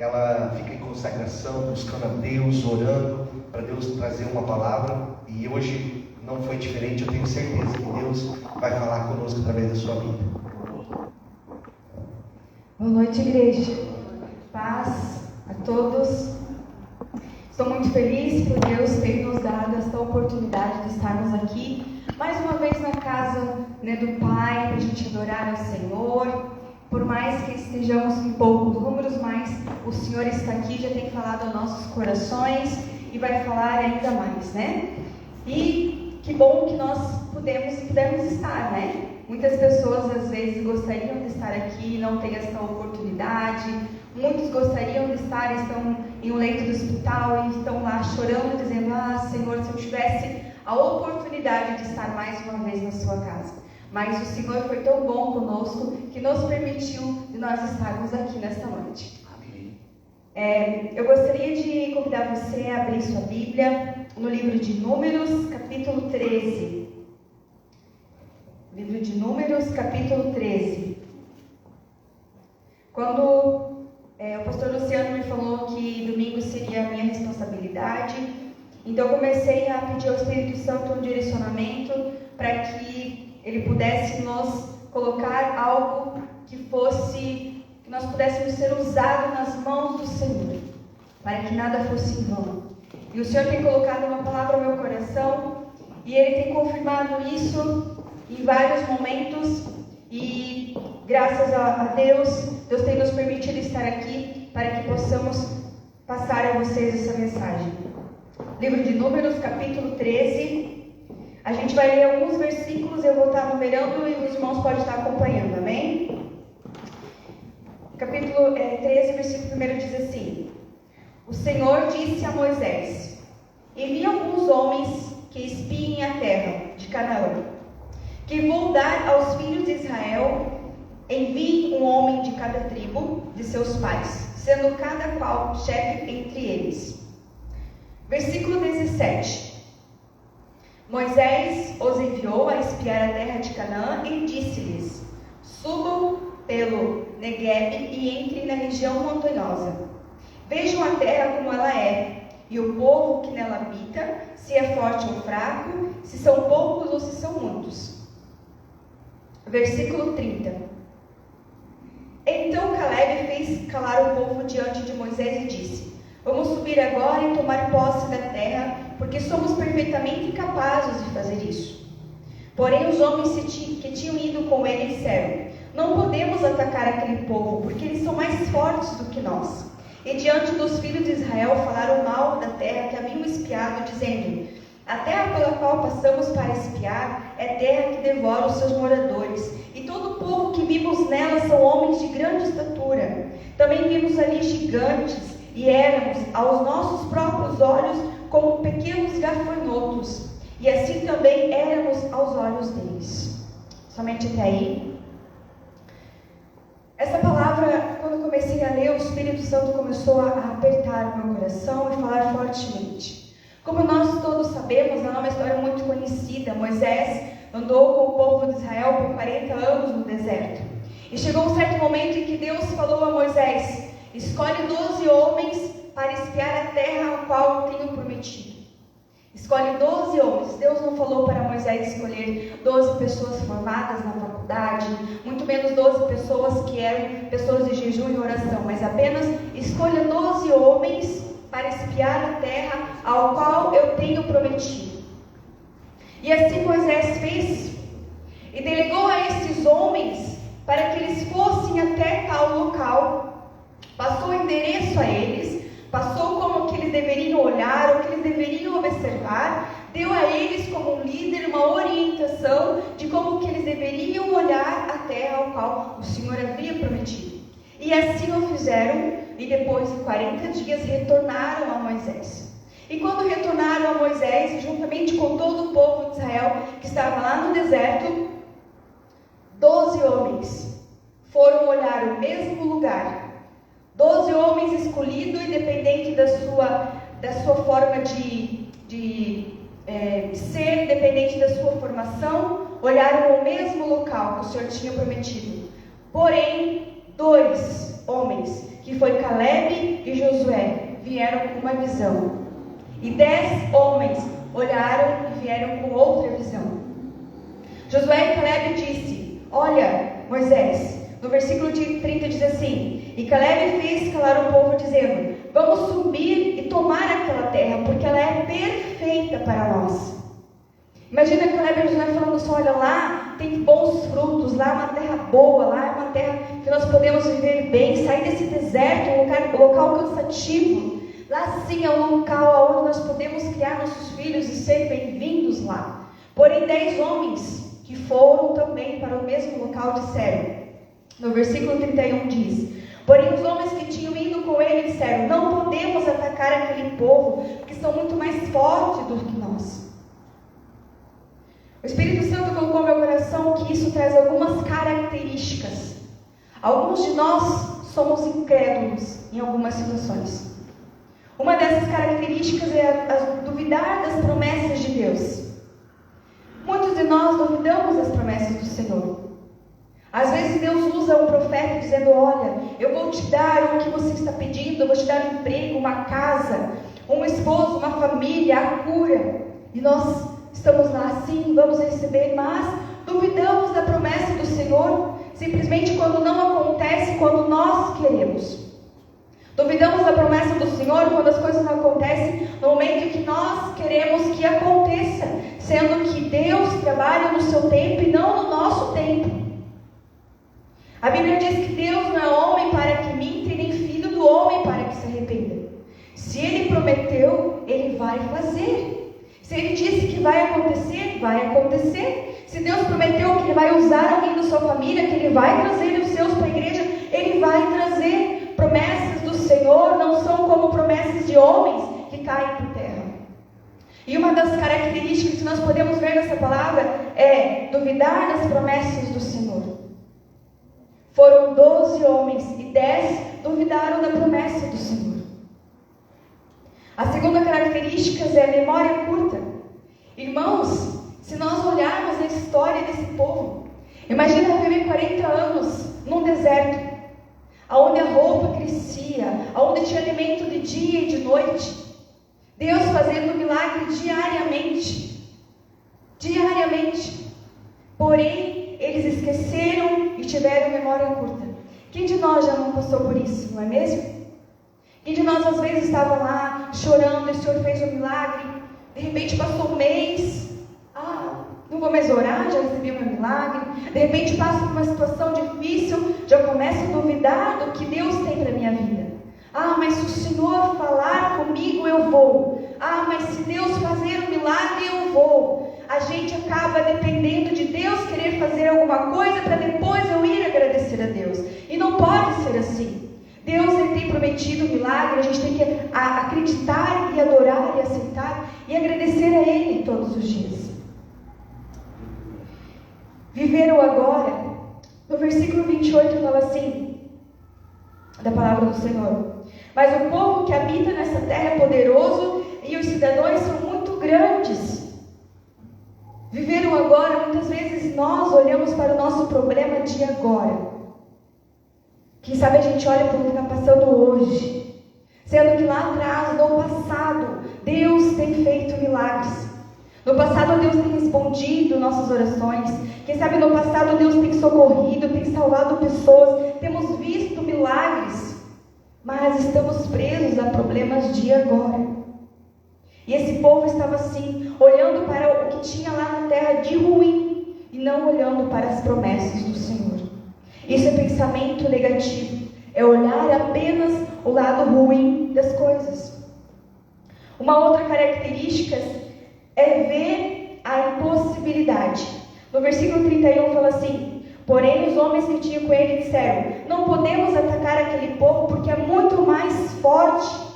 ela fica em consagração, buscando a Deus, orando para Deus trazer uma palavra. E hoje não foi diferente. Eu tenho certeza que Deus vai falar conosco através da sua vida. Boa noite, igreja. Paz a todos. Estou muito feliz por Deus ter nos dado esta oportunidade de estarmos aqui mais uma vez na casa, do Pai, para a gente adorar ao Senhor. Por mais que estejamos em poucos números, mas o Senhor está aqui, já tem falado aos nossos corações e vai falar ainda mais, E que bom que nós pudemos estar, Muitas pessoas às vezes gostariam de estar aqui e não têm essa oportunidade. Muitos gostariam de estar, estão em um leito do hospital e estão lá chorando, dizendo: Senhor, se eu tivesse a oportunidade de estar mais uma vez na sua casa. Mas o Senhor foi tão bom conosco que nos permitiu de nós estarmos aqui nesta noite. Amém. Eu gostaria de convidar você a abrir sua Bíblia no livro de Números, capítulo 13. Livro de Números, capítulo 13. Quando o pastor Luciano me falou que domingo seria a minha responsabilidade, então eu comecei a pedir ao Espírito Santo um direcionamento para que ele pudesse nos colocar algo que nós pudéssemos ser usados nas mãos do Senhor, para que nada fosse em vão. E o Senhor tem colocado uma palavra no meu coração, e Ele tem confirmado isso em vários momentos, e graças a Deus tem nos permitido estar aqui, para que possamos passar a vocês essa mensagem. Livro de Números, capítulo 13. A gente vai ler alguns versículos, eu vou estar numerando e os irmãos podem estar acompanhando, amém? Capítulo 13, versículo 1 diz assim: O Senhor disse a Moisés: Envie alguns homens que espiem a terra de Canaã, que vou dar aos filhos de Israel. Envie um homem de cada tribo de seus pais, sendo cada qual chefe entre eles. Versículo 17. Moisés os enviou a espiar a terra de Canaã e disse-lhes: Subam pelo Neguebe e entrem na região montanhosa. Vejam a terra como ela é, e o povo que nela habita, se é forte ou fraco, se são poucos ou se são muitos. Versículo 30. Então Caleb fez calar o povo diante de Moisés e disse: Vamos subir agora e tomar posse da terra, porque somos perfeitamente capazes de fazer isso. Porém os homens que tinham ido com ele disseram: Não podemos atacar aquele povo, porque eles são mais fortes do que nós. E diante dos filhos de Israel falaram mal da terra que haviam espiado, dizendo: A terra pela qual passamos para espiar é terra que devora os seus moradores, e todo o povo que vimos nela são homens de grande estatura. Também vimos ali gigantes, e éramos aos nossos próprios olhos como pequenos gafanhotos, e assim também éramos aos olhos deles. Somente até aí. Essa palavra, quando eu comecei a ler, o Espírito Santo começou a apertar o meu coração e falar fortemente. Como nós todos sabemos, é uma história muito conhecida. Moisés andou com o povo de Israel por 40 anos no deserto. E chegou um certo momento em que Deus falou a Moisés: Escolhe 12 homens para espiar a terra a qual eu tenho prometido. Escolhe 12 homens. Deus não falou para Moisés escolher 12 pessoas formadas na faculdade, muito menos 12 pessoas que eram pessoas de jejum e oração, mas apenas escolha 12 homens para espiar a terra ao qual eu tenho prometido. E assim Moisés fez, e delegou a esses homens para que eles fossem até tal local, passou o endereço a eles, passou como que eles deveriam olhar, o que eles deveriam observar, deu a eles como um líder uma orientação de como que eles deveriam olhar a terra ao qual o Senhor havia prometido. E assim o fizeram, e depois de 40 dias retornaram a Moisés. E quando retornaram a Moisés, juntamente com todo o povo de Israel que estava lá no deserto, 12 homens foram olhar o mesmo lugar. 12 homens escolhidos, independente da sua forma de ser, independente da sua formação, olharam o mesmo local que o Senhor tinha prometido. Porém, 2 homens que foi Caleb e Josué, vieram com uma visão. E 10 homens olharam e vieram com outra visão. Josué e Caleb disse: olha, Moisés, no versículo 30 diz assim: e Caleb fez calar o povo, dizendo: vamos subir e tomar aquela terra, porque ela é perfeita para nós. Imagina Caleb e Josué falando assim: olha, lá tem bons frutos, lá é uma terra boa, lá é uma terra que nós podemos viver bem, sair desse deserto, um local cansativo. Lá sim é um local onde nós podemos criar nossos filhos e ser bem-vindos lá. Porém, 10 homens que foram também para o mesmo local disseram, no versículo 31 diz: porém os homens que tinham ido com ele disseram: não podemos atacar aquele povo, porque são muito mais fortes do que nós. O Espírito Santo colocou no meu coração que isso traz algumas características. Alguns de nós somos incrédulos em algumas situações. Uma dessas características é duvidar das promessas de Deus. Muitos de nós duvidamos das promessas do Senhor. Às vezes Deus usa um profeta dizendo: olha, eu vou te dar o que você está pedindo, eu vou te dar um emprego, uma casa, um esposo, uma família, a cura. E nós estamos lá, sim, vamos receber, mas duvidamos da promessa do Senhor, simplesmente quando não acontece, quando nós queremos. Duvidamos da promessa do Senhor quando as coisas não acontecem no momento em que nós queremos que aconteça, sendo que Deus trabalha no seu tempo e não no nosso tempo. A Bíblia diz que Deus não é homem para que minta e nem filho do homem para que se arrependa. Se Ele prometeu, Ele vai fazer. Se Ele disse que vai acontecer, vai acontecer. Se Deus prometeu que Ele vai usar alguém da sua família, que Ele vai trazer os seus para a igreja, Ele vai trazer. Promessas do Senhor não são como promessas de homens que caem por terra. E uma das características que nós podemos ver nessa palavra é duvidar das promessas do Senhor. Foram 12 homens e 10 duvidaram da promessa do Senhor. A segunda característica é a memória curta. Irmãos, se nós olharmos a história desse povo, imagina viver 40 anos num deserto, onde a roupa crescia, onde tinha alimento de dia e de noite. Deus fazendo milagre diariamente. Porém, eles esqueceram e tiveram memória curta. Quem de nós já não passou por isso, não é mesmo? Quem de nós às vezes estava lá chorando e o Senhor fez um milagre, de repente passou um mês, não vou mais orar, já recebi o meu milagre. De repente passo por uma situação difícil, já começo a duvidar do que Deus tem para a minha vida. Mas se o Senhor falar comigo, eu vou. Mas se Deus fazer um milagre, eu vou. A gente acaba dependendo de Deus querer fazer alguma coisa para depois eu ir agradecer a Deus. E não pode ser assim. Deus ele tem prometido um milagre, a gente tem que acreditar e adorar e aceitar e agradecer a Ele todos os dias. Viver o agora. No versículo 28 fala assim, da palavra do Senhor: mas o povo que habita nessa terra é poderoso e os cidadãos são muito grandes. Viver o agora, muitas vezes nós olhamos para o nosso problema de agora. Quem sabe a gente olha para o que está passando hoje, sendo que lá atrás, no passado, Deus tem feito milagres. No passado Deus tem respondido nossas orações. Quem sabe no passado Deus tem socorrido, tem salvado pessoas. Temos visto milagres. Mas estamos presos a problemas de agora. E esse povo estava assim, olhando para o que tinha lá na terra de ruim e não olhando para as promessas do Senhor. Isso é pensamento negativo. É olhar apenas o lado ruim das coisas. Uma outra característica é ver a impossibilidade. No versículo 31 fala assim: porém os homens que tinham com ele disseram: não podemos atacar aquele povo porque é muito mais forte.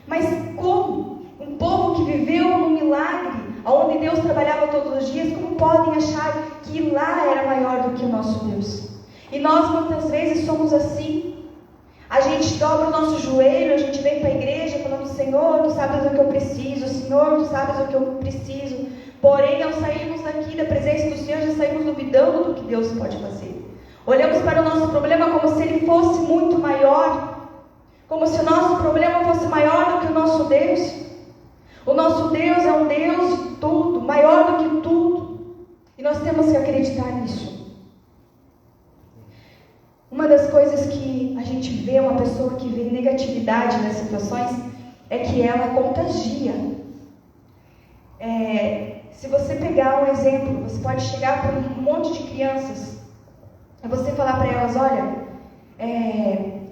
Mas como? Um povo que viveu num milagre, onde Deus trabalhava todos os dias, como podem achar que lá era maior do que o nosso Deus? E nós muitas vezes somos assim. A gente dobra o nosso joelho, a gente vem para a igreja falando: Senhor, Tu sabes o que eu preciso, Senhor, Tu sabes o que eu preciso. Porém, ao sairmos daqui da presença do Senhor, já saímos duvidando do que Deus pode fazer. Olhamos para o nosso problema como se ele fosse muito maior, como se o nosso problema fosse maior do que o nosso Deus. O nosso Deus é um Deus de tudo, maior do que tudo, e nós temos que acreditar nisso. Uma das coisas que a gente vê, uma pessoa que vê negatividade nas situações, é que ela contagia. Se você pegar um exemplo, você pode chegar para um monte de crianças e você falar para elas: olha,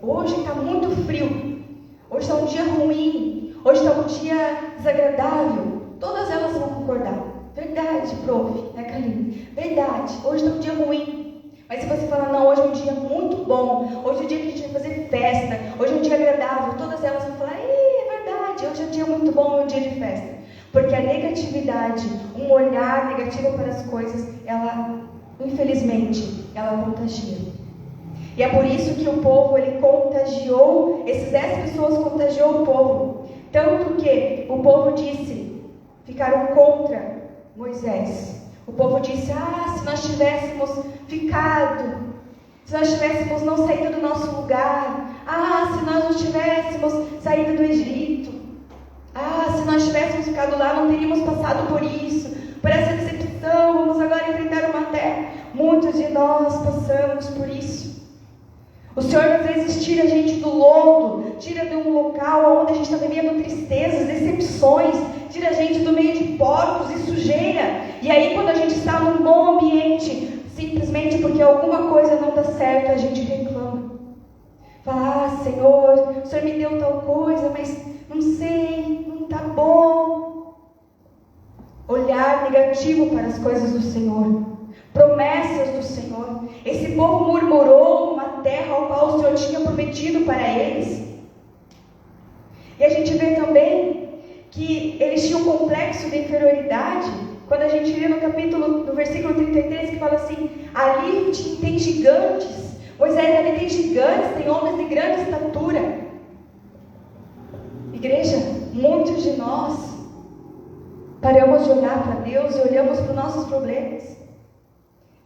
hoje está muito frio, hoje está um dia ruim, hoje está um dia desagradável. Todas elas vão concordar. Verdade, prof, né, Kaline? Verdade, hoje está um dia ruim. Mas se você falar: não, hoje é um dia muito bom, hoje é um dia que a gente vai fazer festa, hoje é um dia agradável, todas elas vão falar: é verdade, hoje é um dia muito bom, é um dia de festa. Porque a negatividade, um olhar negativo para as coisas, ela, infelizmente, ela contagia. E é por isso que o povo, ele contagiou, esses 10 pessoas contagiou o povo. Tanto que o povo disse, ficaram contra Moisés. O povo disse: se nós tivéssemos ficado, se nós tivéssemos não saído do nosso lugar, se nós não tivéssemos saído do Egito, se nós tivéssemos ficado lá, não teríamos passado por isso, por essa decepção, vamos agora enfrentar uma terra. Muitos de nós passamos por isso. O Senhor às vezes tira a gente do lodo, tira de um local onde a gente está vivendo tristezas, decepções, tira a gente do meio de porcos e sujeira. E aí quando a gente está num bom ambiente, simplesmente porque alguma coisa não dá certo, a gente reclama. Fala: Senhor, o Senhor me deu tal coisa, mas não sei, não está bom. Olhar negativo para as coisas do Senhor, promessas do Senhor. Esse povo murmurou uma terra ao qual o Senhor tinha prometido para eles. E a gente vê também que eles tinham um complexo de inferioridade. Quando a gente lê no versículo 33, que fala assim: ali tem gigantes. Moisés, ali tem gigantes, tem homens de grande estatura. Igreja, muitos de nós paramos de olhar para Deus e olhamos para os nossos problemas.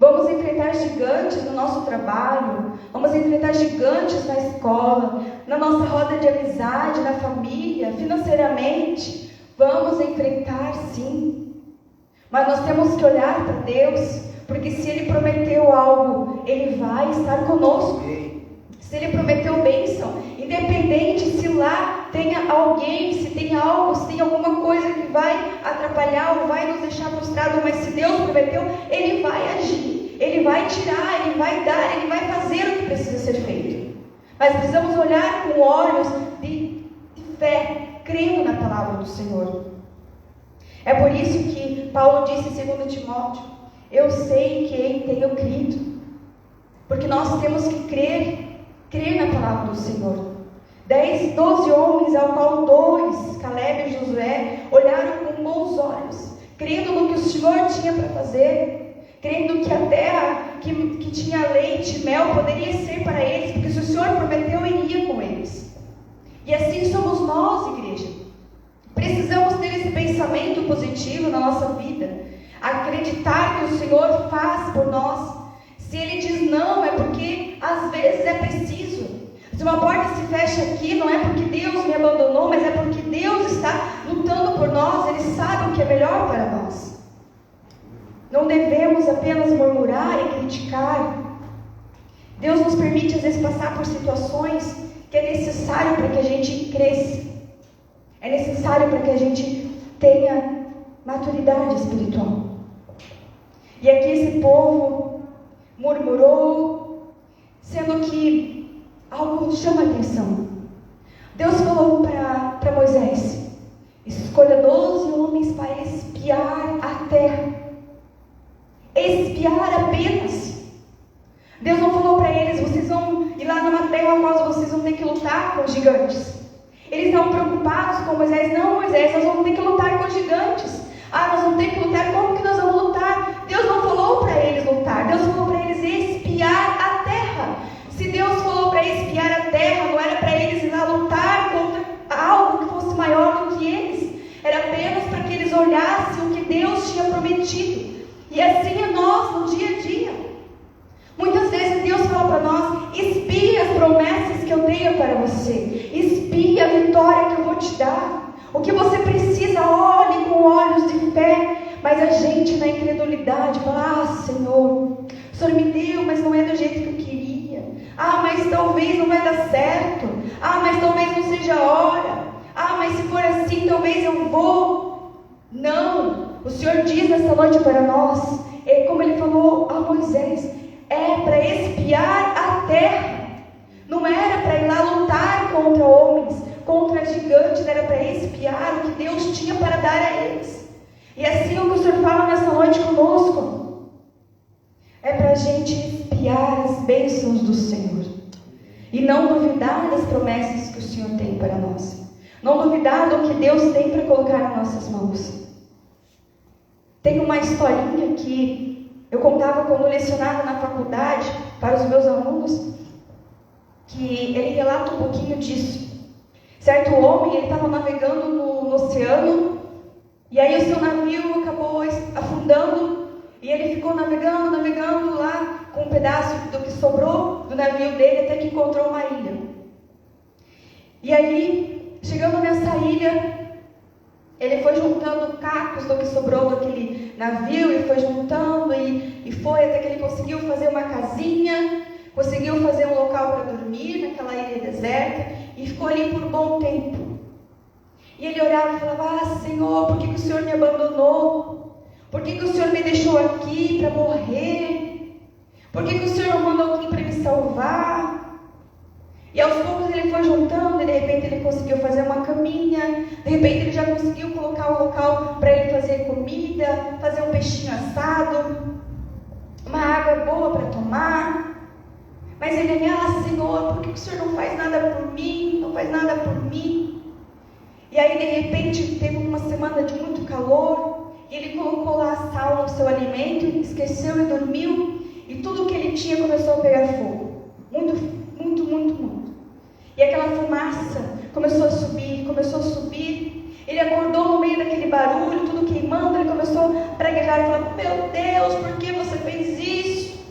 Vamos enfrentar gigantes no nosso trabalho, vamos enfrentar gigantes na escola, na nossa roda de amizade, na família, financeiramente. Vamos enfrentar, sim. Mas nós temos que olhar para Deus, porque se Ele prometeu algo, Ele vai estar conosco. Se Ele prometeu bênção, independente se lá tenha alguém, se tem algo, se tem alguma coisa que vai atrapalhar ou vai nos deixar frustrados, mas se Deus prometeu, Ele vai agir, Ele vai tirar, Ele vai dar, Ele vai fazer o que precisa ser feito. Mas precisamos olhar com olhos de fé, crendo na palavra do Senhor. É por isso que Paulo disse em 2 Timóteo: eu sei que em tenho crido. Porque nós temos que crer na palavra do Senhor. 12 homens, ao qual 2, Caleb e Josué, olharam com bons olhos, crendo no que o Senhor tinha para fazer, crendo que a terra que tinha leite e mel poderia ser para eles, porque se o Senhor prometeu, Ele iria com eles. E assim somos nós, igreja. Precisamos ter esse pensamento positivo na nossa vida, acreditar que o Senhor faz por nós. Se Ele diz não, é porque às vezes é preciso. Se uma porta se fecha aqui, não é porque Deus me abandonou, mas é porque Deus está lutando por nós. Ele sabe o que é melhor para nós. Não devemos apenas murmurar e criticar. Deus nos permite às vezes passar por situações que é necessário para que a gente cresça. É necessário para que a gente tenha maturidade espiritual. E aqui esse povo murmurou, sendo que algo chama a atenção. Deus falou para Moisés: escolha 12 homens para espiar a terra. Espiar apenas. Deus não falou para eles: vocês vão ir lá numa terra a qual vocês vão ter que lutar com gigantes. Eles estão preocupados com Moisés: não, Moisés, nós vamos ter que lutar com gigantes. Nós vamos ter que lutar. Como que nós vamos lutar? Deus não falou para eles lutar. Deus falou para eles espiar a terra. Se Deus falou para espiar a terra, não era para eles ir lá lutar contra algo que fosse maior do que eles. Era apenas para que eles olhassem o que Deus tinha prometido. E assim é nós no dia a dia. Muitas vezes Deus O que você precisa, olhe com olhos de fé. Mas a gente na incredulidade fala: Senhor, o Senhor me deu, mas não é do jeito que eu queria. Mas talvez não vai dar certo. Mas talvez não seja a hora. Mas se for assim, talvez eu vou. Não, o Senhor diz nesta noite para nós, como Ele falou a Moisés, é para espiar a terra. Não era para ir lá lutar contra homens, contra gigantes, era para espiar o que Deus tinha para dar a eles. E assim o que o Senhor fala nessa noite conosco, é para a gente espiar as bênçãos do Senhor, e não duvidar das promessas que o Senhor tem para nós, não duvidar do que Deus tem para colocar nas nossas mãos. Tem uma historinha que eu contava quando lecionava na faculdade para os meus alunos, que ele relata um pouquinho disso. Certo homem, ele estava navegando no oceano, e aí o seu navio acabou afundando, e ele ficou navegando lá, com um pedaço do que sobrou do navio dele, até que encontrou uma ilha. E aí, chegando nessa ilha, ele foi juntando cacos do que sobrou daquele navio, e foi juntando, e foi até que ele conseguiu fazer uma casinha, conseguiu fazer um local para dormir naquela ilha deserta, e ficou ali por um bom tempo. E ele orava e falava: Senhor, por que o Senhor me abandonou? Por que o Senhor me deixou aqui para morrer? Por que o Senhor não mandou alguém para me salvar? E aos poucos ele foi juntando, e de repente ele conseguiu fazer uma caminha, de repente ele já conseguiu colocar um local para ele fazer comida, fazer um peixinho assado, uma água boa para tomar. Mas ele: Senhor, por que o Senhor não faz nada por mim? Não faz nada por mim. E aí de repente teve uma semana de muito calor, e ele colocou lá sal no seu alimento, esqueceu e dormiu, e tudo que ele tinha começou a pegar fogo. Muito, muito, muito, muito. E aquela fumaça começou a subir. Ele acordou no meio daquele barulho, tudo queimando. Ele começou a praguejar e falar: meu Deus, por que você fez isso?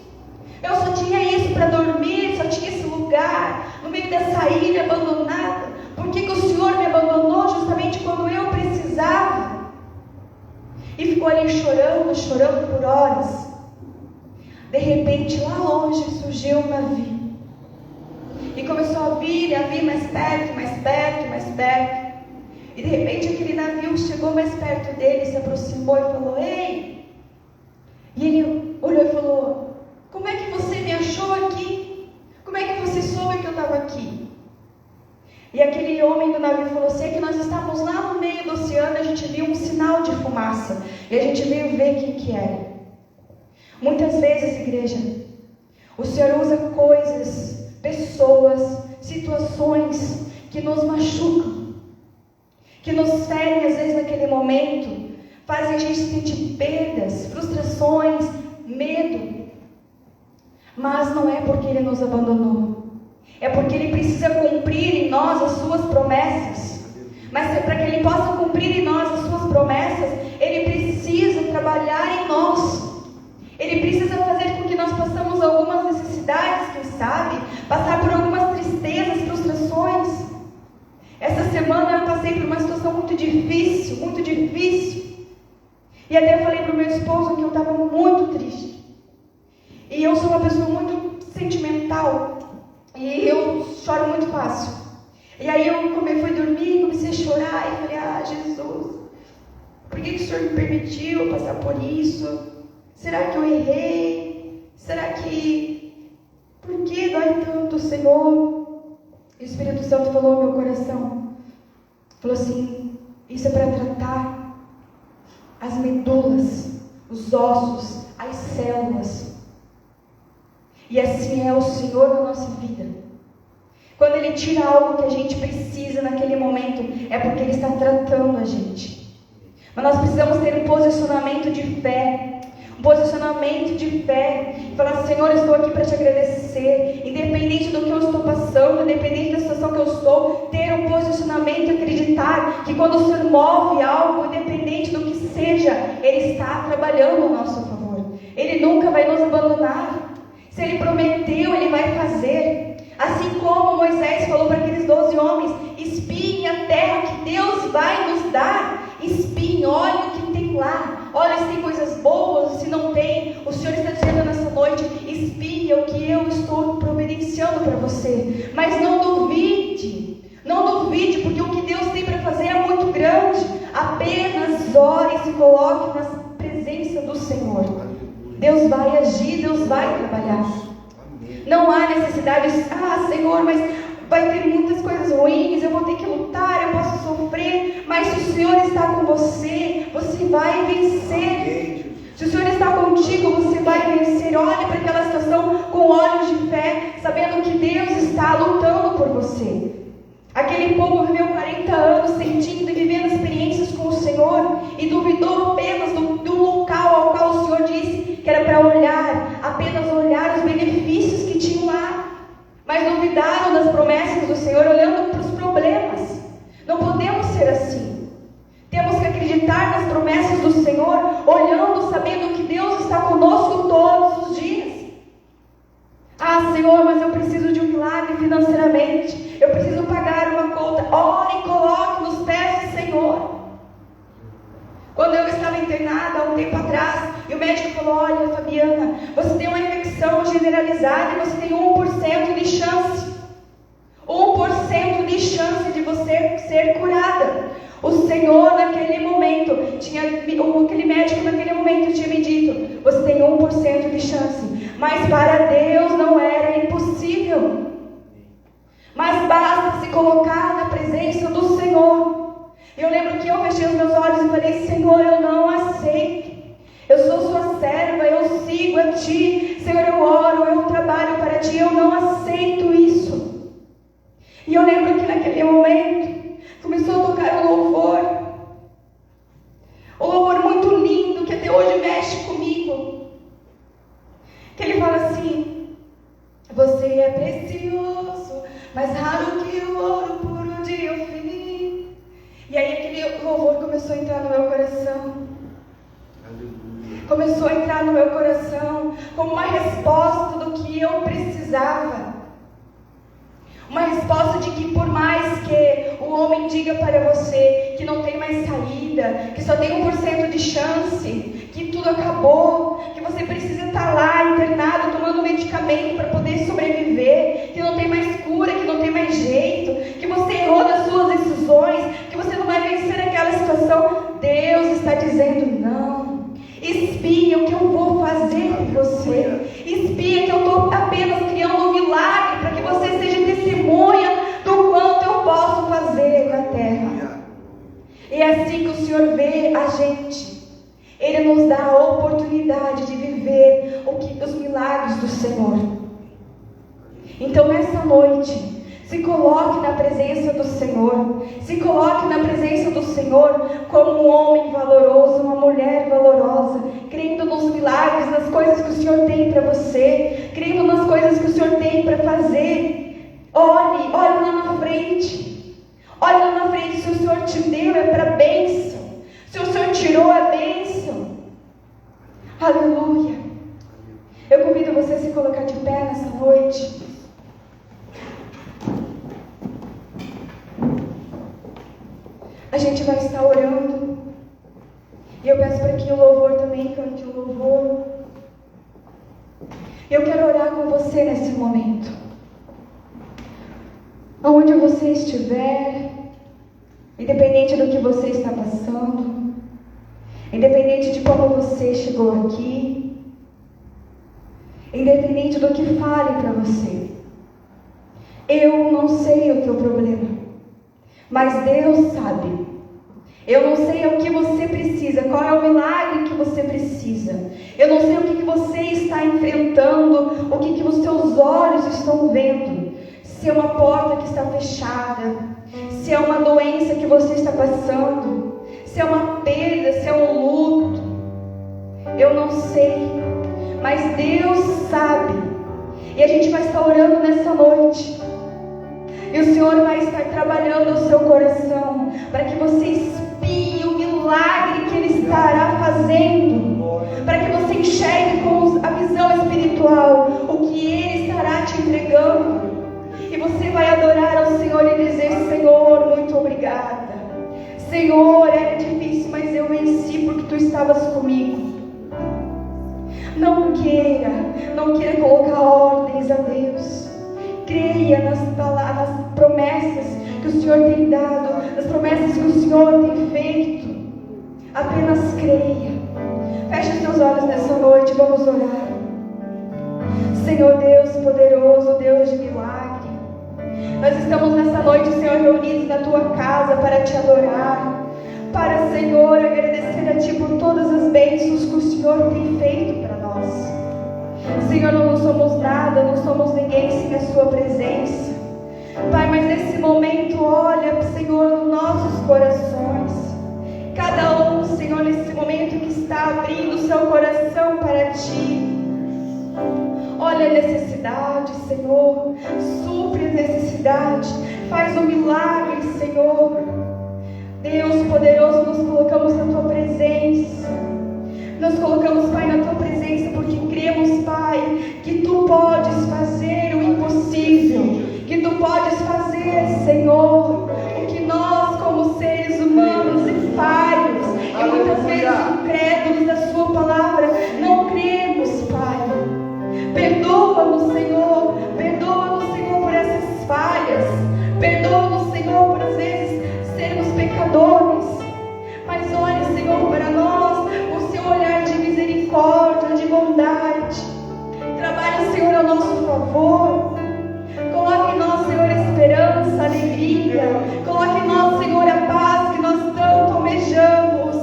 Eu só tinha isso para dormir, só tinha esse lugar, no meio dessa ilha abandonada. Por que o Senhor me abandonou justamente quando eu precisava? E ficou ali chorando por horas. De repente, lá longe, surgiu um navio. E começou a vir mais perto, mais perto, mais perto. E de repente aquele navio chegou mais perto dele, se aproximou e falou: ei! E ele olhou e falou: como é que você me achou aqui? Como é que você soube que eu estava aqui? E aquele homem do navio falou assim: é que nós estávamos lá no meio do oceano, a gente viu um sinal de fumaça, e a gente veio ver quem que era. Muitas vezes, igreja, o Senhor usa coisas, pessoas, situações que nos machucam, que nos ferem às vezes naquele momento, fazem a gente sentir perdas, frustrações, medo. Mas não é porque Ele nos abandonou, é porque Ele precisa cumprir em nós as suas promessas. Mas para que Ele possa cumprir em nós as suas promessas, Ele precisa trabalhar em nós. Ele precisa fazer com que nós passemos algumas necessidades, quem sabe, passar por algumas tristezas, frustrações. Essa semana eu passei por uma situação muito difícil, muito difícil. E até eu falei para o meu esposo que eu estava muito triste. E eu sou uma pessoa muito sentimental. E eu choro muito fácil. E aí eu fui dormir, comecei a chorar e falei: Jesus, por que o Senhor me permitiu passar por isso? Será que eu errei? Será que... por que dói tanto, Senhor? E o Espírito Santo falou ao meu coração. Falou assim: isso é para tratar as medulas, os ossos, as células. E assim é o Senhor na nossa vida. Quando Ele tira algo que a gente precisa naquele momento, é porque Ele está tratando a gente. Mas nós precisamos ter um posicionamento de fé. Um posicionamento de fé. Falar: Senhor, eu estou aqui para te agradecer. Independente do que eu estou passando, independente da situação que eu estou, ter um posicionamento e acreditar que quando o Senhor move algo, independente do que seja, Ele está trabalhando a nosso favor. Ele nunca vai nos abandonar. Se Ele prometeu, Ele vai fazer. Assim como Moisés falou para aqueles 12 homens: espiem a terra que Deus vai nos Mas não duvide, porque o que Deus tem para fazer é muito grande. Apenas ore e se coloque na presença do Senhor. Deus vai agir, Deus vai trabalhar. Não há necessidade de, Senhor, mas vai ter muitas coisas ruins, eu vou ter que lutar, eu posso sofrer, mas se o Senhor está com você, você vai vencer. Se o Senhor está contigo, você vai vencer. Olhe para aquela situação com olhos de fé, sabendo que Deus está lutando por você. Aquele povo viveu 40 anos sentindo e vivendo experiências com o Senhor e duvidou apenas do local ao qual o Senhor disse que era para olhar, apenas olhar os benefícios que tinham lá. Mas duvidaram das promessas do Senhor olhando para os problemas. Não podemos ser assim. Temos que acreditar nas promessas do Senhor, olhando, sabendo que Deus está conosco todos os dias. Senhor, mas eu preciso de um milagre financeiramente. Eu preciso pagar uma conta. Ore e coloque nos pés do Senhor. Quando eu estava internada há um tempo atrás, e o médico falou: olha, Fabiana, você tem uma infecção generalizada e você tem 1% de chance. 1% de chance de você ser curada. O Senhor naquele momento, aquele médico naquele momento tinha me dito: você tem 1% de chance. Mas para Deus não era impossível. Mas basta se colocar na presença do Senhor. Eu lembro que eu fechei os meus olhos e falei: Senhor, eu não aceito. Eu sou sua serva, eu sigo a Ti. Senhor, eu oro, eu trabalho para Ti, eu não aceito isso. E eu lembro que naquele momento começou a tocar um louvor. Um louvor muito lindo, que até hoje mexe comigo. Que ele fala assim: você é precioso, mais raro que o ouro puro de Ofir. E aí aquele louvor começou a entrar no meu coração. Começou a entrar no meu coração como uma resposta do que eu precisava. Uma resposta de que por mais que o homem diga para você que não tem mais saída, que só tem 1% de chance, que tudo acabou, que você precisa estar lá internado tomando medicamento para poder sobreviver, que não tem mais cura, que não tem mais jeito, que você errou nas suas decisões, que você não vai vencer aquela situação, Deus está dizendo: não. Espia o que eu vou fazer por você. Espia que eu estou apenas criando um milagre para que você seja testemunha do quanto eu posso fazer na terra. E é assim que o Senhor vê a gente. Ele nos dá a oportunidade de viver os milagres do Senhor. Então nessa noite, se coloque na presença do Senhor. Se coloque na presença do Senhor como um homem valoroso, uma mulher valorosa, crendo nos milagres, nas coisas que o Senhor tem para você, crendo nas coisas que o Senhor tem para fazer. Olhe lá na frente. Olhe lá na frente. Se o Senhor te deu, é para bênção. Se o Senhor tirou, é bênção. Aleluia. Eu convido você a se colocar de pé nessa noite. A gente vai estar orando. E eu peço para que o louvor também cante o louvor. Eu quero orar com você nesse momento. Aonde você estiver, independente do que você está passando, independente de como você chegou aqui, independente do que falem para você. Eu não sei o teu problema, mas Deus sabe. Eu não sei o que você precisa, qual é o milagre que você precisa. Eu não sei o que você está enfrentando, o que os seus olhos estão vendo. Se é uma porta que está fechada, se é uma doença que você está passando, se é uma perda, se é um luto. Eu não sei, mas Deus sabe. E a gente vai estar orando nessa noite. E o Senhor vai estar trabalhando o seu coração para que você espie o milagre que Ele estará fazendo, para que você enxergue com a visão espiritual o que Ele estará te entregando. E você vai adorar ao Senhor e dizer: Senhor, muito obrigada. Senhor, era difícil, mas eu venci porque Tu estavas comigo. Não queira colocar ordens a Deus. Creia nas promessas que o Senhor tem dado, nas promessas que o Senhor tem feito. Apenas creia. Feche os teus olhos nessa noite, vamos orar. Senhor Deus poderoso, Deus de milagre, nós estamos nessa noite, Senhor, reunidos na Tua casa para Te adorar, para, Senhor, agradecer a Ti por todas as bênçãos que o Senhor tem feito para nós. Senhor, não somos nada, não somos ninguém sem a Sua presença. Pai, mas nesse momento, olha, Senhor, nos nossos corações. Cada um, Senhor, nesse momento que está abrindo o seu coração para Ti. Olha a necessidade, Senhor. Supre a necessidade. Faz um milagre, Senhor. Deus poderoso, nos colocamos na Tua presença. Nós colocamos, Pai, na Tua presença porque cremos, Pai, que Tu podes fazer o impossível. Que Tu podes fazer, Senhor, o que nós, como seres humanos e falhos, e muitas vezes incrédulos da Sua palavra, não cremos, Pai. Perdoa-nos, Senhor. Perdoa-nos, Senhor, por essas falhas. Perdoa-nos, Senhor, por às vezes sermos pecadores. Mas olha, Senhor, para nós o Seu olhar de misericórdia, de bondade. Trabalhe, Senhor, a nosso favor. Coloque em nós, Senhor, a esperança, a alegria. Coloque em nós, Senhor, a paz que nós tanto almejamos.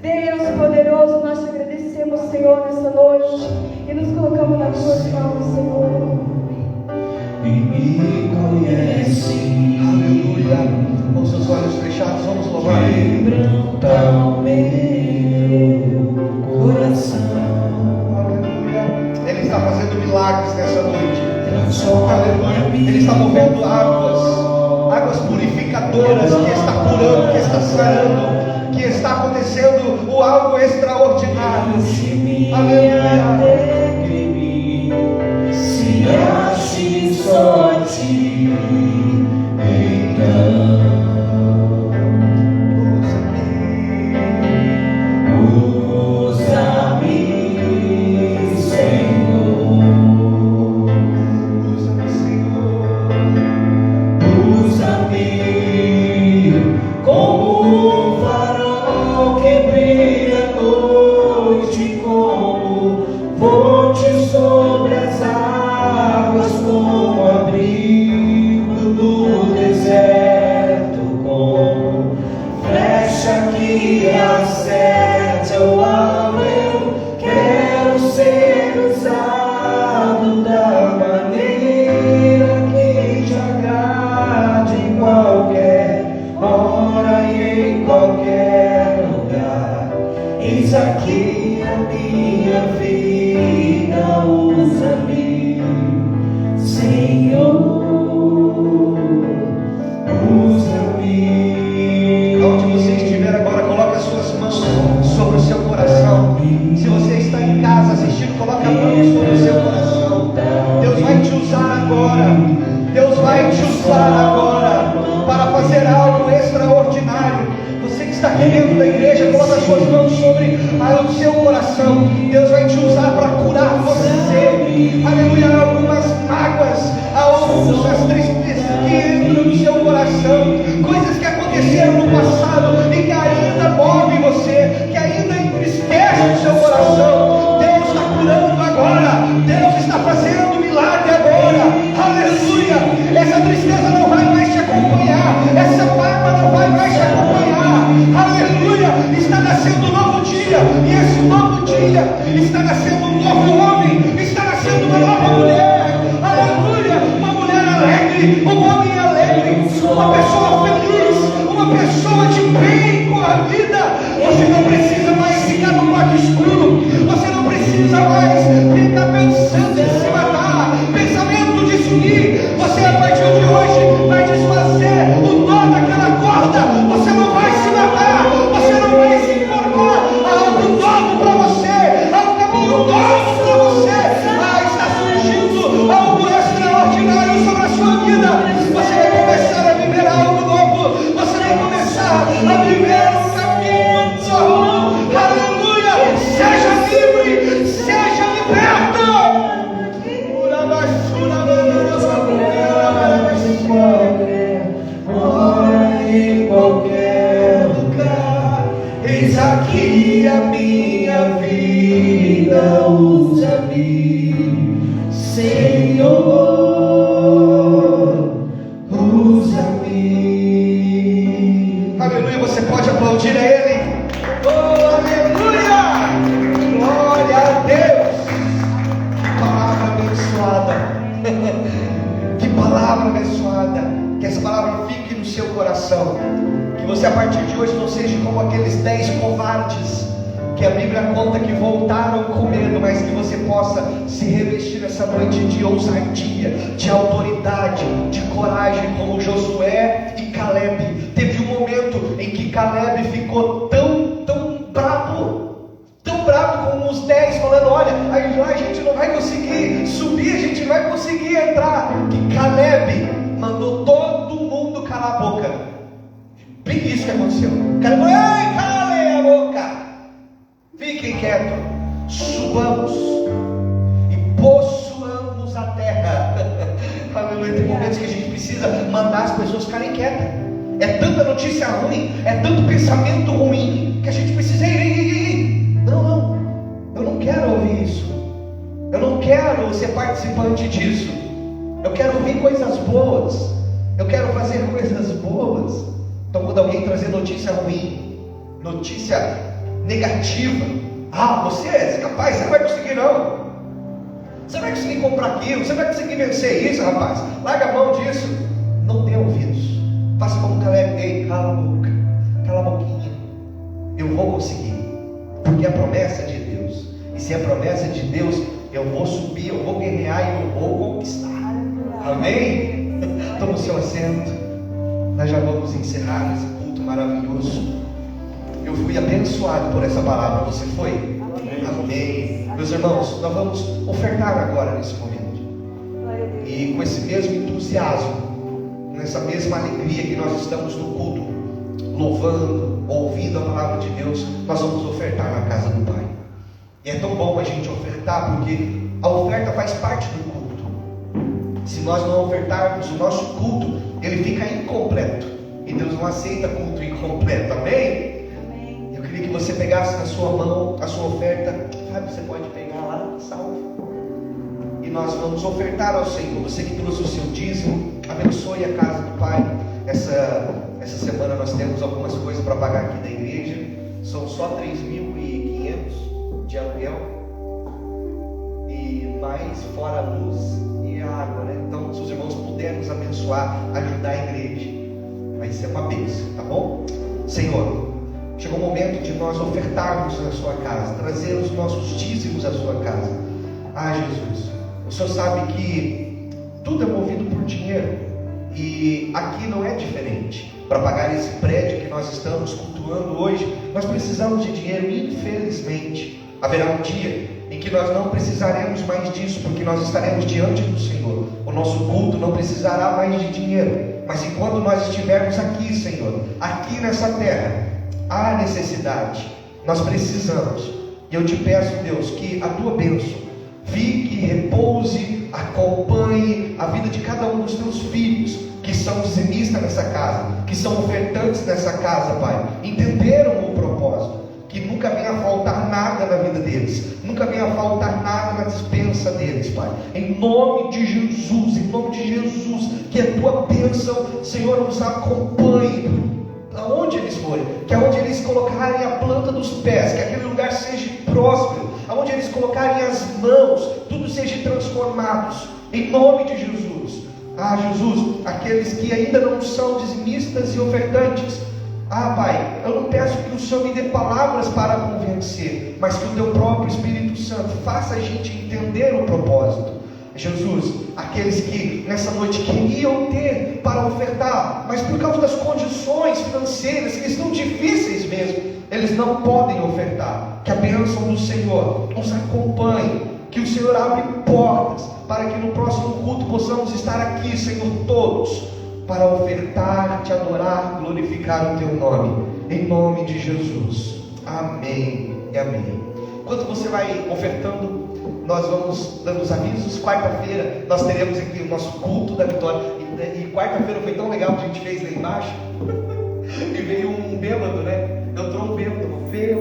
Deus poderoso, nós Te agradecemos, Senhor, nessa noite. E nos colocamos nas Tuas mãos, Senhor. E me conhece. Aleluia. Com seus olhos fechados, vamos louvar Ele. Quebranta o meu coração. Aleluia. Ele está fazendo milagres nessa noite. Aleluia. Ele está movendo águas purificadoras, que está curando, que está sarando, que está acontecendo algo extraordinário. Aleluia. Se ache só Ti, então usa-me, Senhor. Usa-me como um farol que brilha à noite, como fonte sobre as águas, como abrigo no deserto, como flecha que acerta o alvo. Eu quero ser usado da maneira que Te agrade, em qualquer hora e em qualquer lugar. Eis aqui a minha vida, usa-me, Senhor, usa-me. Onde você estiver agora, coloque as suas mãos sobre o seu coração. Se você está em casa assistindo, coloque a mão sobre o seu coração. Deus vai te usar agora. Deus vai te usar agora para fazer algo extraordinário. Você que está aqui dentro da igreja, coloque as suas mãos sobre o seu coração. Deus vai te usar para curar você. Aleluia. Algumas mágoas, algumas tristezas que entram no seu coração, coisas que aconteceram no passado e que ainda movem você, que ainda entristecem o seu coração. Deus está curando agora. Deus está fazendo milagre agora. Aleluia. Essa tristeza não vai mais te acompanhar. Essa mágoa não vai mais te acompanhar. Aleluia. Está nascendo um novo dia. E esse novo dia está nascendo um novo homem. Está nascendo uma nova mulher. Aleluia. Uma mulher alegre. Um homem alegre. Uma pessoa feliz. Uma pessoa de bem com a vida. Você não precisa mais ficar no quarto escuro. Você não precisa mais ficar pensando em se matar. Pensamento de sumir. Você a partir de hoje vai desfazer o nó daquela corda. Você não vai se matar. Você não vai se enforcar. Há algo novo para você. Há um caminho novo para você. Está surgindo algo extraordinário sobre a sua vida. Você vai começar a viver algo novo. Você vai começar a viver um caminho novo. Aleluia. Seja livre. Seja liberto. aqui a minha vida, usa-me, Senhor, usa-me. Aleluia, você pode aplaudir a Ele. Oh, aleluia! Glória a Deus! Que palavra abençoada! Que palavra abençoada! Que essa palavra fique no seu coração. Que você a partir de hoje não seja como aqueles 10 covardes que a Bíblia conta que voltaram com medo, mas que você possa se revestir essa noite de ousadia, de autoridade, de coragem, como Josué e Caleb. Teve um momento em que Caleb ficou tão bravo com os 10, falando: olha, aí a gente não vai conseguir subir, a gente não vai conseguir entrar. Que Caleb mandou todo mundo calar a boca. Bem isso que aconteceu. Caleb falou: ei, calem a boca, fiquem quietos, subamos e possuamos a terra. Aleluia. Tem momentos que a gente precisa mandar as pessoas ficarem quietas. É tanta notícia ruim, é tanto pensamento ruim, que a gente precisa ir. Não, eu não quero ouvir isso. Eu não quero ser participante disso. Eu quero ouvir coisas boas. Eu quero fazer coisas boas. Então, quando alguém trazer notícia ruim, notícia negativa, você é capaz, você não vai conseguir não. Você não vai conseguir comprar aquilo, você não vai conseguir vencer isso, rapaz. Larga a mão disso. Não dê ouvidos. Faça como Caleb: ei, cala a boca, cala a boquinha. Eu vou conseguir, porque a promessa é de Deus. E se a promessa é de Deus, eu vou subir, eu vou guerrear e eu vou conquistar. Amém? Toma o seu assento. Nós já vamos encerrar esse culto maravilhoso. Eu fui abençoado por essa palavra. Você foi? Amém. Amém. Meus irmãos, nós vamos ofertar agora nesse momento. E com esse mesmo entusiasmo, nessa mesma alegria que nós estamos no culto, louvando, ouvindo a palavra de Deus, nós vamos ofertar na casa do Pai. E é tão bom a gente ofertar, porque a oferta faz parte do culto. Se nós não ofertarmos, o nosso culto, ele fica incompleto. E Deus não aceita culto incompleto. Amém? Amém. Eu queria que você pegasse na sua mão a sua oferta. Você pode pegar lá, salve. E nós vamos ofertar ao Senhor. Você que trouxe o seu dízimo, abençoe a casa do Pai. Essa semana nós temos algumas coisas para pagar aqui da igreja. São só 3.500 de aluguel. E mais fora a luz e a água, né? Então, se os irmãos puderem nos abençoar, ajudar a igreja, vai ser uma bênção, tá bom? Senhor, chegou o momento de nós ofertarmos na sua casa, trazer os nossos dízimos à sua casa. Jesus, o Senhor sabe que tudo é movido por dinheiro, e aqui não é diferente. Para pagar esse prédio que nós estamos cultuando hoje, nós precisamos de dinheiro. Infelizmente, haverá um dia em que nós não precisaremos mais disso, porque nós estaremos diante do Senhor. O nosso culto não precisará mais de dinheiro, mas enquanto nós estivermos aqui, Senhor, aqui nessa terra, há necessidade, nós precisamos. E eu te peço, Deus, que a tua bênção fique, repouse, acompanhe a vida de cada um dos teus filhos, que são dizimistas nessa casa, que são ofertantes nessa casa, Pai. Entenderam o propósito, que nunca venha a faltar nada na vida deles, nunca venha a faltar nada na despensa deles, Pai. Em nome de Jesus, que a tua bênção, Senhor, nos acompanhe aonde eles forem, que aonde eles colocarem a planta dos pés, que aquele lugar seja próspero, aonde eles colocarem as mãos, tudo seja transformado, em nome de Jesus. Jesus, aqueles que ainda não são dizimistas e ofertantes, Pai, eu não peço que o Senhor me dê palavras para convencer, mas que o teu próprio Espírito Santo faça a gente entender o propósito. Jesus, aqueles que nessa noite queriam ter para ofertar, mas por causa das condições financeiras que estão difíceis mesmo, eles não podem ofertar. Que a bênção do Senhor nos acompanhe, que o Senhor abra portas para que no próximo culto possamos estar aqui, Senhor, todos, para ofertar, te adorar, glorificar o teu nome, em nome de Jesus. Amém e amém. Enquanto você vai ofertando, nós vamos dando os avisos. Quarta-feira nós teremos aqui o nosso culto da vitória, e quarta-feira foi tão legal que a gente fez lá embaixo, e veio um bêbado, né? Entrou um bêbado, veio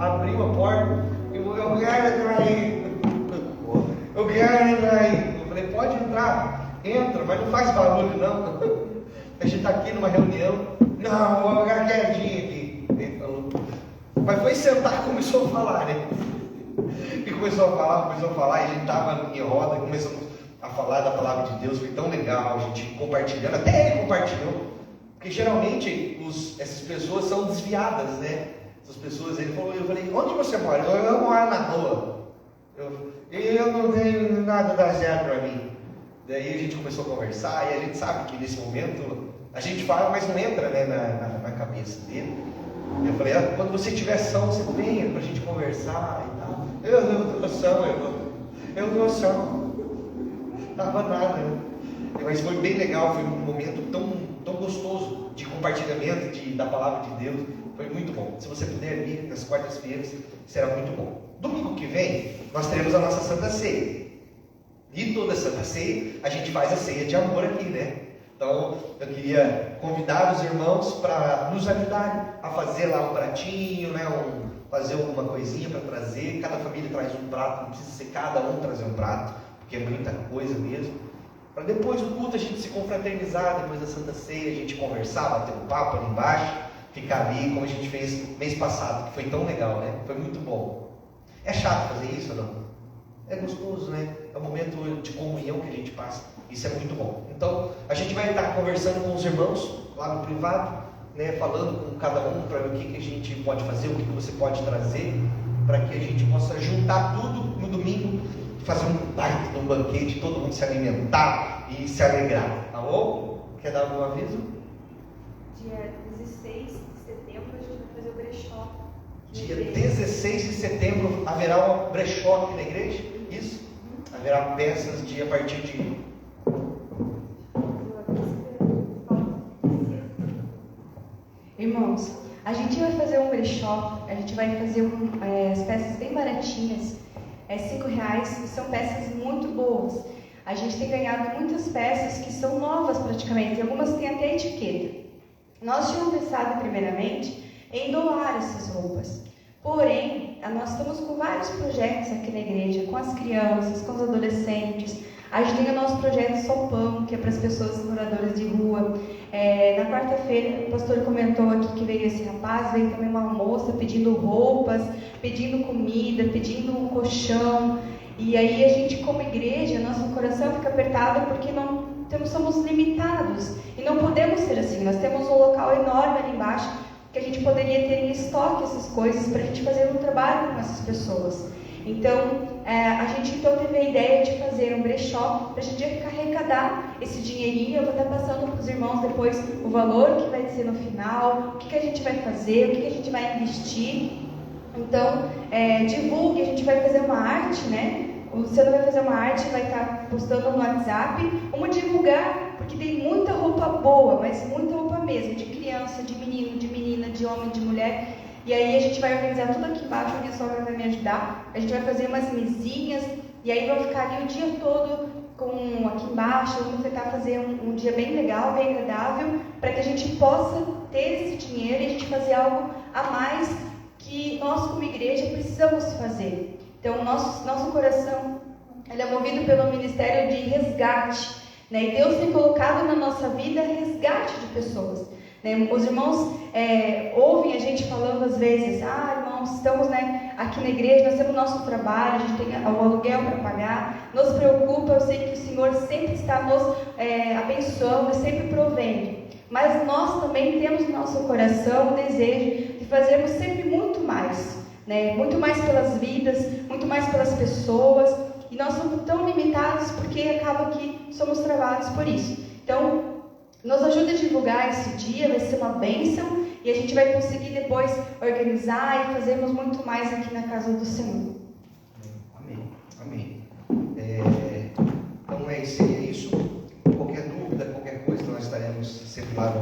abriu a porta e eu quero entrar aí. Eu quero entrar aí. Eu falei, pode entrar, entra, mas não faz barulho não. A gente está aqui numa reunião. Não, vou ficar quietinho aqui. Ele falou. Mas foi sentar e começou a falar, né? E começou a falar, e a gente estava em roda, começamos a falar da palavra de Deus, foi tão legal, a gente compartilhando, até ele compartilhou, porque geralmente essas pessoas são desviadas, né? Essas pessoas, eu falei, onde você mora? Eu moro na rua, eu não tenho nada dar certo para mim. Daí a gente começou a conversar, e a gente sabe que nesse momento, a gente fala, mas não entra, né, na cabeça dele. Eu falei, quando você tiver ação, você venha para a gente conversar e tal. Eu dou ação, eu dou ação. Não dava nada, né? Mas foi bem legal, foi um momento tão gostoso de compartilhamento da palavra de Deus. Foi muito bom. Se você puder vir nas quartas-feiras, será muito bom. Domingo que vem, nós teremos a nossa Santa Ceia. E toda Santa Ceia, a gente faz a ceia de amor aqui, né? Então, eu queria convidar os irmãos para nos ajudarem a fazer lá um pratinho, né? Fazer alguma coisinha para trazer. Cada família traz um prato, não precisa ser cada um trazer um prato, porque é muita coisa mesmo. Para depois do culto a gente se confraternizar, depois da Santa Ceia, a gente conversar, bater um papo ali embaixo, ficar ali, como a gente fez mês passado, que foi tão legal, né? Foi muito bom. É chato fazer isso ou não? É gostoso, né? É um momento de comunhão que a gente passa. Isso é muito bom. Então, a gente vai estar conversando com os irmãos lá no privado, né? Falando com cada um para ver o que a gente pode fazer, o que você pode trazer, para que a gente possa juntar tudo no domingo, fazer um baita, um banquete, todo mundo se alimentar e se alegrar. Tá bom? Quer dar algum aviso? Dia 16 de setembro a gente vai fazer o brechó. Dia 16 de setembro haverá um brechó aqui na igreja? Isso? Haverá peças a partir de... Irmãos, a gente vai fazer um brechó, a gente vai fazer as peças bem baratinhas, R$5, e são peças muito boas. A gente tem ganhado muitas peças que são novas praticamente, algumas têm até etiqueta. Nós tínhamos pensado primeiramente em doar essas roupas. Porém, nós estamos com vários projetos aqui na igreja, com as crianças, com os adolescentes. A gente tem o nosso projeto Sopão, que é para as pessoas moradoras de rua. Na quarta-feira, o pastor comentou aqui que veio esse rapaz, veio também uma moça pedindo roupas, pedindo comida, pedindo um colchão. E aí a gente, como igreja, nosso coração fica apertado porque somos limitados. E não podemos ser assim. Nós temos um local enorme ali embaixo que a gente poderia ter em estoque essas coisas para a gente fazer um trabalho com essas pessoas. Então, a gente teve a ideia de fazer um brechó para a gente arrecadar esse dinheirinho. Eu vou estar passando para os irmãos depois o valor que vai ser no final, o que a gente vai fazer, o que a gente vai investir. Então, divulgue, a gente vai fazer uma arte, né? O Luciano vai fazer uma arte, vai estar postando no WhatsApp. Vamos divulgar, porque tem muita roupa boa, mas muita roupa mesmo, de criança, de menino, de menina, de homem, de mulher. E aí a gente vai organizar tudo aqui embaixo, a minha sogra vai me ajudar. A gente vai fazer umas mesinhas, e aí vão ficar ali o dia todo aqui embaixo. Vamos tentar fazer um dia bem legal, bem agradável, para que a gente possa ter esse dinheiro e a gente fazer algo a mais que nós como igreja precisamos fazer. Então, nosso coração ele é movido pelo ministério de resgate, né? E Deus tem colocado na nossa vida resgate de pessoas, né? Os irmãos ouvem a gente falando às vezes, irmãos, estamos, né, aqui na igreja, nós temos nosso trabalho, a gente tem o aluguel para pagar, nos preocupa, eu sei que o Senhor sempre está nos abençoando e sempre provendo. Mas nós também temos no nosso coração o desejo de fazermos sempre muito mais, né? Muito mais pelas vidas, muito mais pelas pessoas, e nós somos tão limitados porque acaba que somos travados por isso. Então, nos ajude a divulgar esse dia, vai ser uma bênção, e a gente vai conseguir depois organizar e fazermos muito mais aqui na casa do Senhor. Amém. Então é isso. Qualquer dúvida, qualquer coisa, nós estaremos sempre lá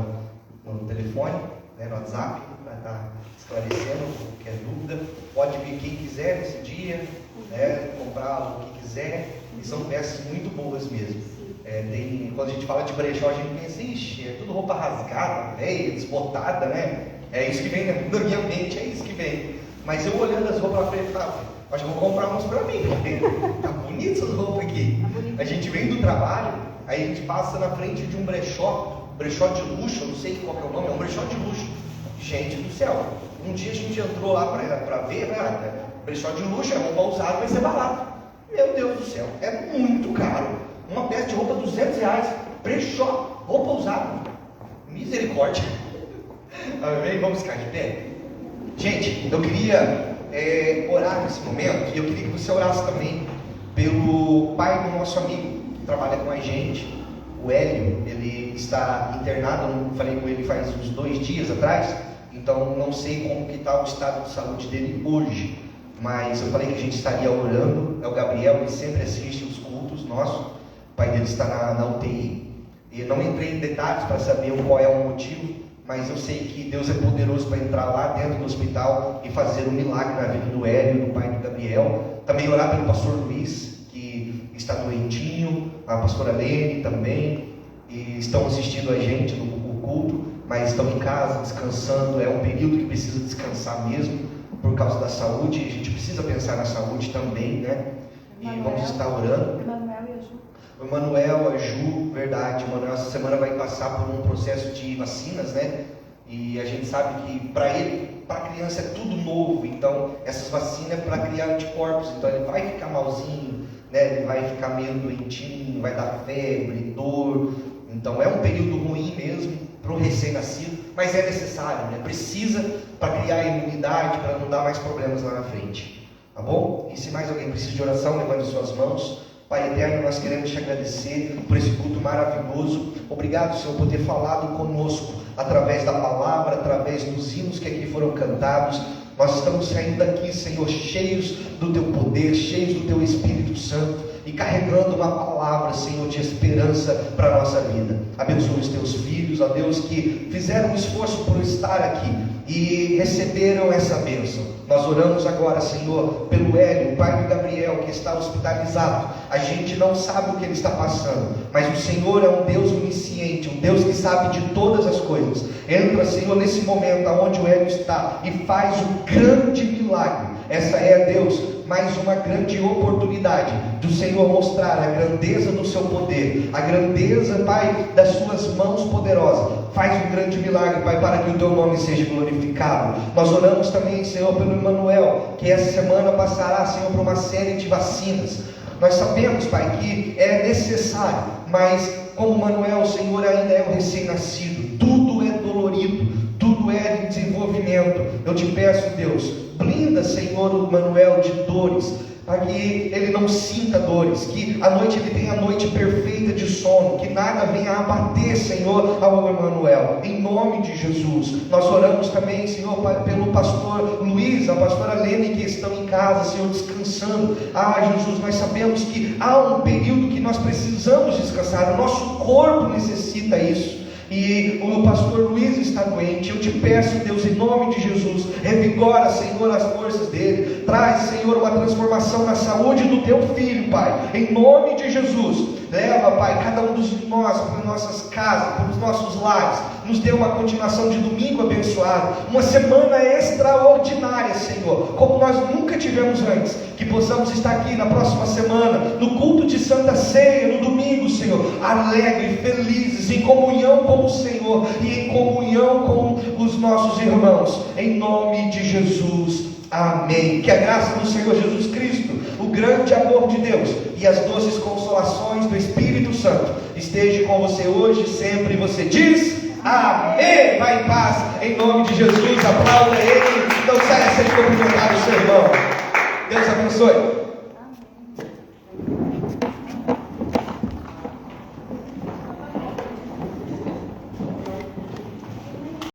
no telefone, né, no WhatsApp, para estar esclarecendo qualquer dúvida. Pode vir quem quiser nesse dia, né, comprar o que quiser, e são peças muito boas mesmo. Quando a gente fala de brechó, a gente pensa, ixi, é tudo roupa rasgada, velha, desbotada, né? É isso que vem na minha mente, é isso que vem. Mas eu olhando as roupas pra frente, acho que vou comprar umas pra mim, tá bonito essas roupas aqui. A gente vem do trabalho, aí a gente passa na frente de um brechó de luxo, eu não sei qual que é o nome, é um brechó de luxo. Gente do céu, um dia a gente entrou lá pra ver, né? Brechó de luxo, é roupa usada, vai ser barato. Meu Deus do céu, é muito caro. Uma peça de roupa R$200, brechó, roupa usada. Misericórdia. Amém? Vamos ficar de pé. Gente, eu queria orar nesse momento, e eu queria que você orasse também pelo pai do nosso amigo, que trabalha com a gente, o Hélio. Ele está internado, eu falei com ele faz uns 2 dias atrás, então não sei como que está o estado de saúde dele hoje, mas eu falei que a gente estaria orando. É o Gabriel, ele sempre assiste os cultos nossos, o pai dele está na UTI, e não entrei em detalhes para saber qual é o motivo, mas eu sei que Deus é poderoso para entrar lá dentro do hospital e fazer um milagre na vida do Hélio, do pai do Gabriel. Também orar pelo pastor Luiz, que está doentinho, a pastora Lene também, e estão assistindo a gente no culto, mas estão em casa, descansando. É um período que precisa descansar mesmo, por causa da saúde. A gente precisa pensar na saúde também, né? E vamos estar orando. O Emanuel, a Ju, verdade, o Emanuel essa semana vai passar por um processo de vacinas, né? E a gente sabe que para a criança é tudo novo, então essas vacinas é para criar anticorpos, então ele vai ficar malzinho, né? Ele vai ficar meio doentinho, vai dar febre, dor. Então é um período ruim mesmo para o recém-nascido, mas é necessário, né? Precisa para criar imunidade, para não dar mais problemas lá na frente, tá bom? E se mais alguém precisa de oração, levante suas mãos. Pai eterno, nós queremos te agradecer por esse culto maravilhoso. Obrigado, Senhor, por ter falado conosco através da palavra, através dos hinos que aqui foram cantados. Nós estamos saindo daqui, Senhor, cheios do teu poder, cheios do teu Espírito Santo e carregando uma palavra, Senhor, de esperança para a nossa vida. Abençoa os teus filhos, ó Deus, que fizeram um esforço por estar aqui e receberam essa bênção. Nós oramos agora, Senhor, pelo Hélio, o pai do Gabriel, que está hospitalizado. A gente não sabe o que ele está passando, mas o Senhor é um Deus onisciente, um Deus que sabe de todas as coisas. Entra, Senhor, nesse momento aonde o Hélio está e faz um grande milagre. Essa é, Deus, mais uma grande oportunidade do Senhor mostrar a grandeza do seu poder, a grandeza, Pai, das suas mãos poderosas. Faz um grande milagre, Pai, para que o teu nome seja glorificado. Nós oramos também, Senhor, pelo Emanuel, que essa semana passará, Senhor, por uma série de vacinas. Nós sabemos, Pai, que é necessário, mas como Emanuel, Senhor, ainda é um recém-nascido, tudo é dolorido, tudo é de desenvolvimento. Eu te peço, Deus, blinda, Senhor, o Emanuel de dores, para que ele não sinta dores, que a noite ele tenha a noite perfeita de sono, que nada venha a abater, Senhor, ao Emanuel, em nome de Jesus. Nós oramos também, Senhor, pelo pastor Luiz, a pastora Lene, que estão em casa, Senhor, descansando. Jesus, nós sabemos que há um período que nós precisamos descansar, o nosso corpo necessita isso. E o pastor Luiz está doente. Eu te peço, Deus, em nome de Jesus, revigora, Senhor, as forças dele. Traz, Senhor, uma transformação na saúde do teu filho, Pai, em nome de Jesus. Leva, Pai, cada um de nós para nossas casas, para os nossos lares. Nos dê uma continuação de domingo abençoado, uma semana extraordinária, Senhor, como nós nunca tivemos antes. Que possamos estar aqui na próxima semana, no culto de Santa Ceia, no domingo, Senhor, alegres, felizes, em comunhão com o Senhor e em comunhão com os nossos irmãos, em nome de Jesus, amém. Que a graça do Senhor Jesus Cristo, o grande amor de Deus e as doces consolações do Espírito Santo esteja com você hoje, sempre. Você diz amém. Vai em paz, em nome de Jesus. Aplauda ele, não saia sem cumprimentar o seu irmão. Deus abençoe.